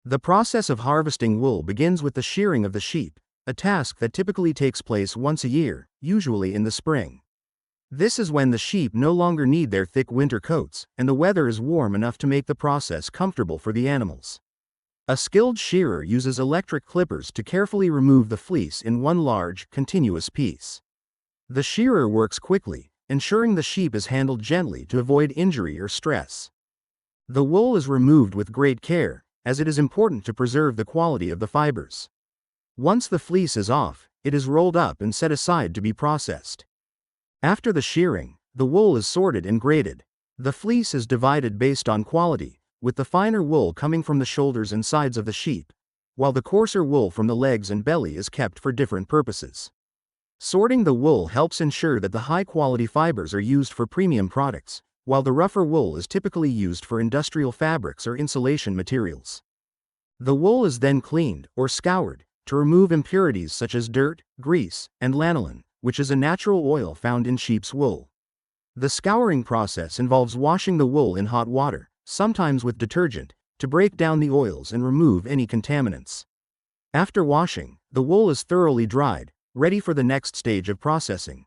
The process of harvesting wool begins with the shearing of the sheep, a task that typically takes place once a year, usually in the spring. This is when the sheep no longer need their thick winter coats, and the weather is warm enough to make the process comfortable for the animals. A skilled shearer uses electric clippers to carefully remove the fleece in one large, continuous piece. The shearer works quickly, ensuring the sheep is handled gently to avoid injury or stress. The wool is removed with great care, as it is important to preserve the quality of the fibers. Once the fleece is off, it is rolled up and set aside to be processed. After the shearing, the wool is sorted and graded. The fleece is divided based on quality, with the finer wool coming from the shoulders and sides of the sheep, while the coarser wool from the legs and belly is kept for different purposes. Sorting the wool helps ensure that the high-quality fibers are used for premium products, while the rougher wool is typically used for industrial fabrics or insulation materials. The wool is then cleaned, or scoured, to remove impurities such as dirt, grease, and lanolin, which is a natural oil found in sheep's wool. The scouring process involves washing the wool in hot water, sometimes with detergent, to break down the oils and remove any contaminants. After washing, the wool is thoroughly dried, ready for the next stage of processing.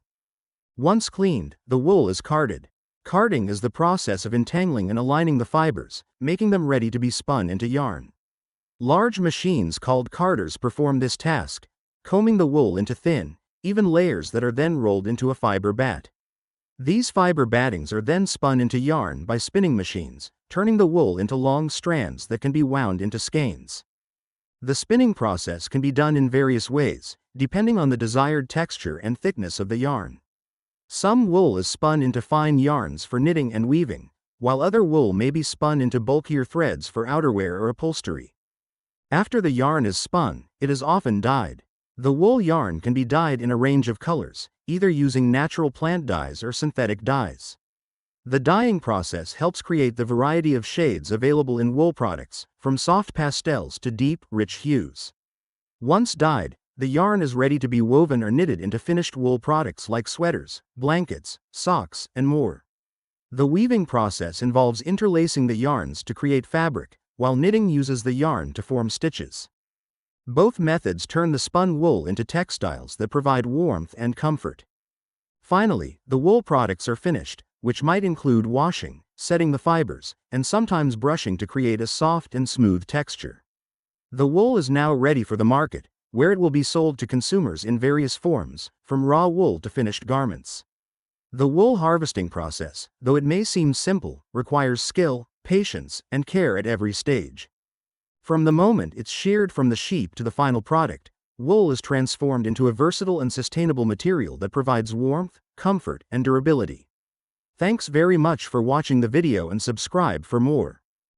Once cleaned, the wool is carded. Carding is the process of entangling and aligning the fibers, making them ready to be spun into yarn. Large machines called carders perform this task, combing the wool into thin, even layers that are then rolled into a fiber bat. These fiber battings are then spun into yarn by spinning machines, turning the wool into long strands that can be wound into skeins. The spinning process can be done in various ways, depending on the desired texture and thickness of the yarn. Some wool is spun into fine yarns for knitting and weaving, while other wool may be spun into bulkier threads for outerwear or upholstery. After the yarn is spun, it is often dyed. The wool yarn can be dyed in a range of colors, either using natural plant dyes or synthetic dyes. The dyeing process helps create the variety of shades available in wool products, from soft pastels to deep, rich hues. Once dyed, the yarn is ready to be woven or knitted into finished wool products like sweaters, blankets, socks, and more. The weaving process involves interlacing the yarns to create fabric, while knitting uses the yarn to form stitches. Both methods turn the spun wool into textiles that provide warmth and comfort. Finally, the wool products are finished, which might include washing, setting the fibers, and sometimes brushing to create a soft and smooth texture. The wool is now ready for the market, where it will be sold to consumers in various forms, from raw wool to finished garments. The wool harvesting process, though it may seem simple, requires skill, patience, and care at every stage. From the moment it's sheared from the sheep to the final product, wool is transformed into a versatile and sustainable material that provides warmth, comfort, and durability. Thanks very much for watching the video and subscribe for more.